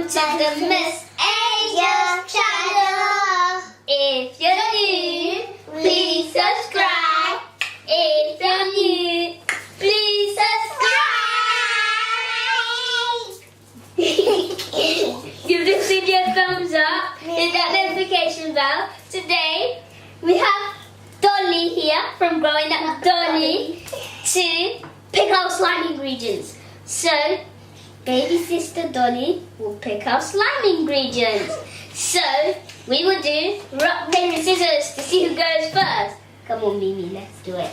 to the Miss Angel channel. If you're new, please subscribe. If you're new, please subscribe. Give this video a thumbs up. Hit that notification bell. Today we have Dolly here from Growing Up Dolly to pick our slime ingredients. So, baby sister Dolly will pick our slime ingredients. So, we will do rock, paper, scissors to see who goes first. Come on, Mimi, let's do it.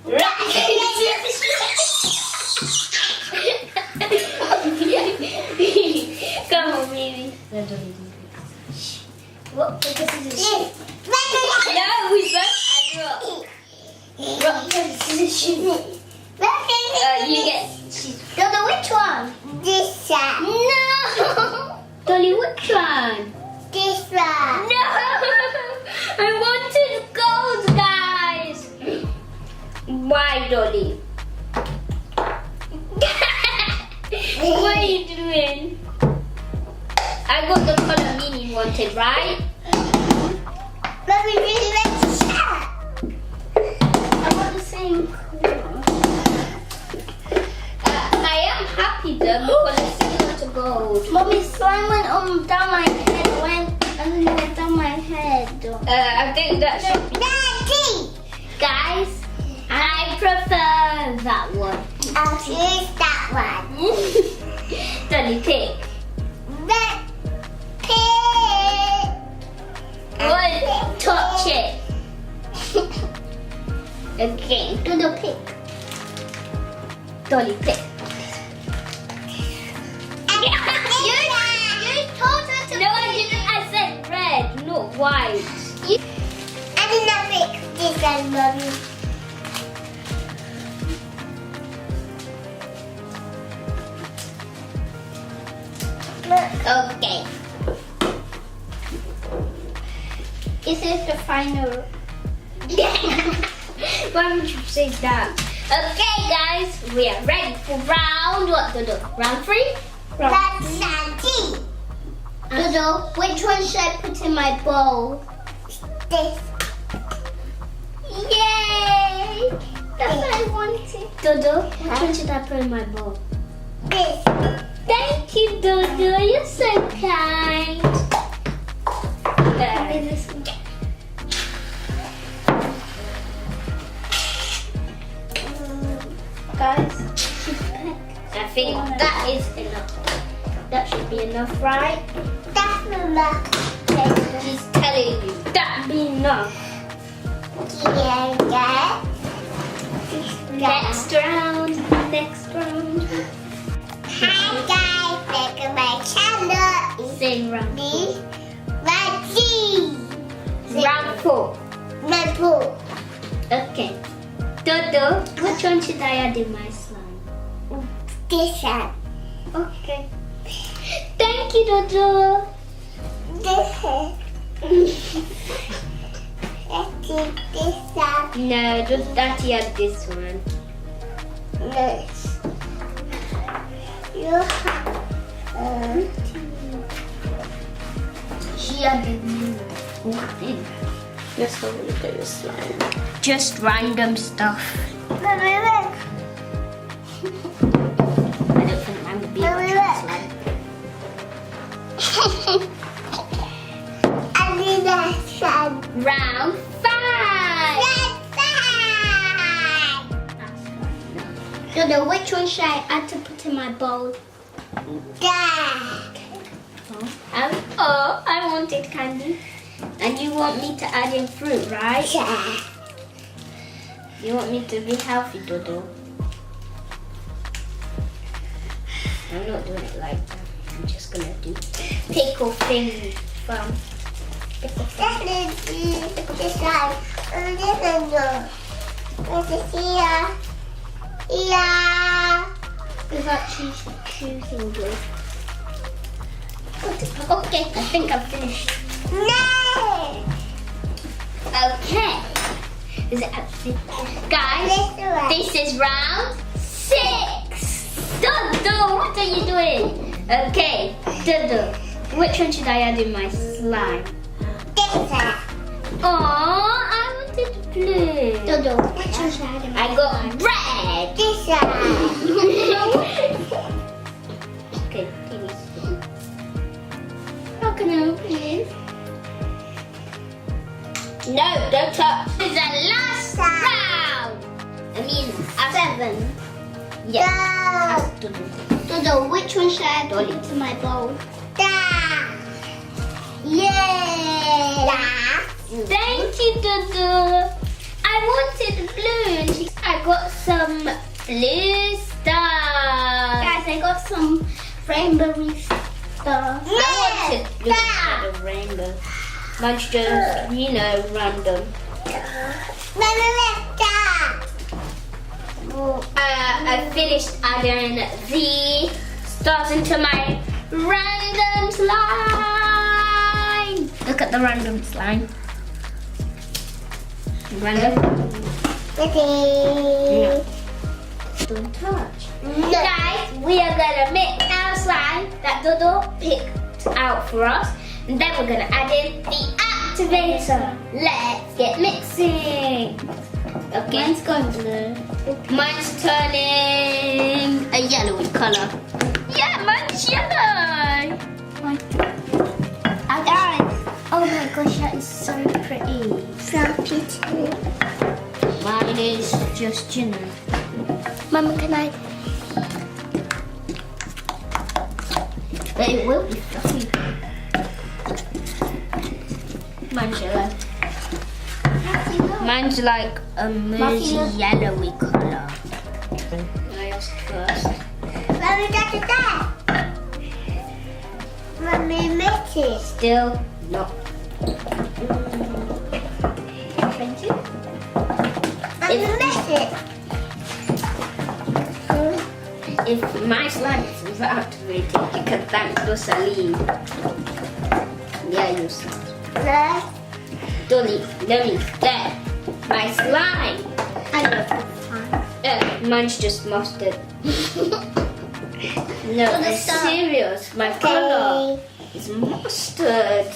Rock, paper, scissors. Come on, Mimi. Rock, paper, scissors. No, we both add rock. Rock, paper, scissors, shoot. You get. Dolly, which one? This one. No! Dolly, which one? This one. No! I wanted gold, guys! Why, Dolly? What are you doing? I got the colour Mimi wanted, right? Let me really like to share. I want the same colour. I am happy though because it's similar to gold. Mommy, slime went on down my head, and then it went down my head. I think that should be. Daddy! Guys, I prefer that one. I'll choose that one. Dolly, pick. That pig. One, touch it. Okay, Dodo, pick. Dolly, pick. You told her to No, I didn't. I said red, not white. I did not pick this one, Mommy. Okay. This is the final. Why would you say that? Okay, guys, we are ready for round what, Dodo? Round 3? That's Sandy. Dodo, which one should I put in my bowl? This. Yay! That's what I wanted. Dodo, which one should I put in my bowl? This. Thank you, Dodo. You're so kind. This one. Guys, I think that is enough. That should be enough, right? That's enough. She's telling you that be enough. Yeah. Next round. Next round. Hi guys, welcome to my channel. Same round. Me, Raji. Round 4. My pool. Okay. Dodo, which one should I add in my slime? This one. Okay. Thank you, Dodo. This one. Let's do this one. No, just Daddy add this one. This. You have. She added new one. Let's have a look at your slime. Just random stuff. Look. I don't think mine would be able to slime. I need that one. Round 5. That's Dodo, which one should I add to put in my bowl? that. I wanted candy. And you want me to add in fruit, right? Yeah. You want me to be healthy, Dodo? I'm not doing it like that. I'm just gonna do pickle thing from. That is this one. This one go. This is here. Yeah. Is that choosing good? Okay, I think I'm finished. No. Okay. Is it actually? Guys, This one. this is round 6. Dodo, what are you doing? Okay. Dodo, which one should I add in my slime? This one. Oh, I wanted blue. Dodo, which one should I have in my I got slime? red. This one. Okay, please. How can I open this? No, don't touch. This is the last round. I mean, 7. Yeah. Go. Dodo, which one should I add Dolly. into my bowl? Da. Yay. Da. Thank you, Dodo. I wanted blue, and I got some blue stars. Guys, I got some rainbowy stuff. I wanted blue instead of rainbow. Mine's just, random. I finished adding the stars into my random slime. Look at the random slime. Random. Ready? Don't touch. No. Guys, we are gonna make our slime that Dodo picked out for us, and then we're gonna add in the activator. Let's get mixing. Okay. Mine's going blue. Mine's turning a yellowy colour. Yeah, mine's yellow. Guys, oh my gosh, that is so pretty. So pretty. Mine is just, Mama, can I? But it will be fluffy. Mine's yellow. Mine's like a murky yellowy colour. I asked first. Mommy, that's that. Mommy, mix it. Still not. Mommy, mix it. If my slime is activated, you can thank Rosalie. Yeah, you said. No. Dolly, there. My slime. I love this one. Mine's just mustard. No, Oh, the I'm star. serious. My colour is mustard.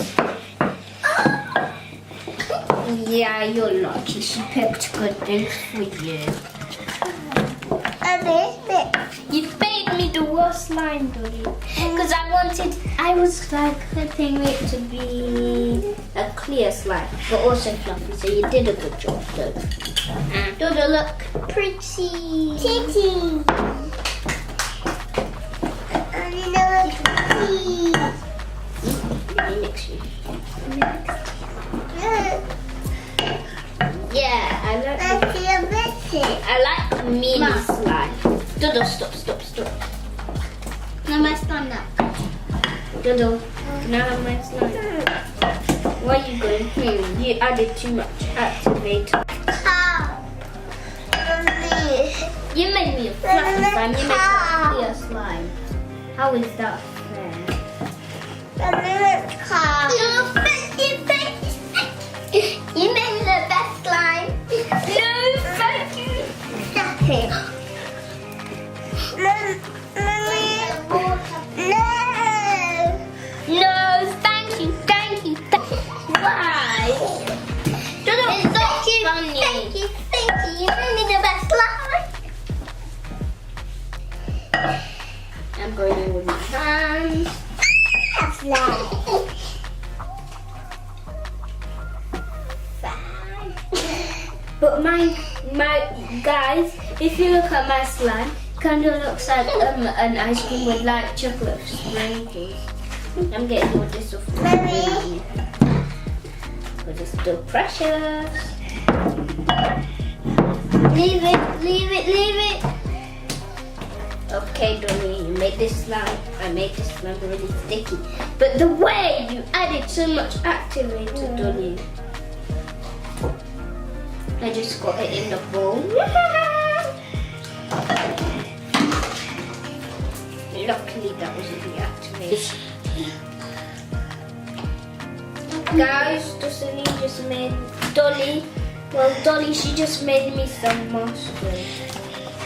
Yeah, you're lucky. She picked good things for you. Mommy, mix. You made me the worst slime, Dolly. Because I was like hoping it to be a clear slime, but also fluffy. So you did a good job, Dodo. Dodo, look pretty. Titty. Mommy, no, titty. Let me mix you. Yeah, I like. I feel messy. I like mini Ma. slime. Dodo, stop. No, my stand up. Dodo, now my slime. Why are you going? You added too much activator. Mommy. You made me a fluffy slime. You made me a clear slime. How is that fair? Mommy, let's come. You made me the best slime. No, thank you. Stop it. Mommy. No. No, thank you. Why? Dodo, It's so that's cute. funny. Thank you. You made me the best slime. I'm going in with my hands. That's nice. But my guys, if you look at my slime, kind of looks like an ice cream with like chocolate sprinkles. I'm getting all this off the Mommy. because it's still precious. Leave it. Okay, Donnie, you made this slime. I made this slime really sticky. But the way you added so much activator, Donnie. I just got it in the bowl. Luckily, that wasn't the activation. Guys, Destiny just made Dolly. Well, Dolly, she just made me some mustard.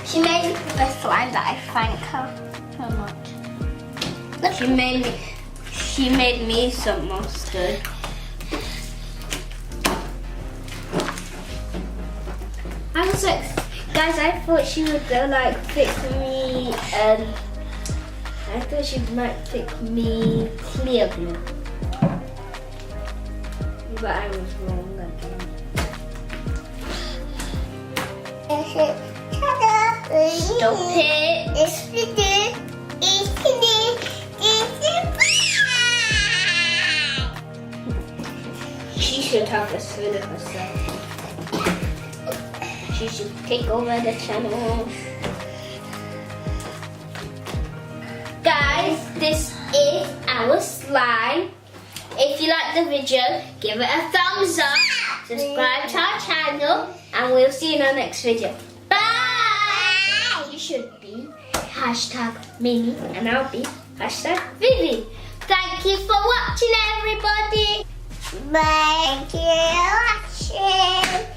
She made me the slime that I thank her so much. She made me she made me some mustard. I was like, guys, I thought she would go like fix me. I thought she might fix me clear blue, but I was wrong again. Stop it! She should have a spoon of herself. She should take over the channel. Guys, this is our slime. If you like the video, give it a thumbs up, subscribe to our channel, and we'll see you in our next video. Bye! You should be #Mini and I'll be #Vivi. Thank you for watching, everybody. Thank you for watching.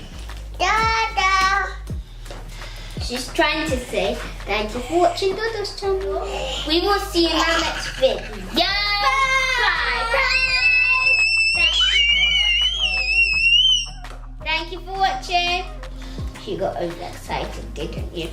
She's trying to say thank you for watching Dodo's channel. We will see you in our next video. Bye! Thank you for watching. She got overexcited, didn't you?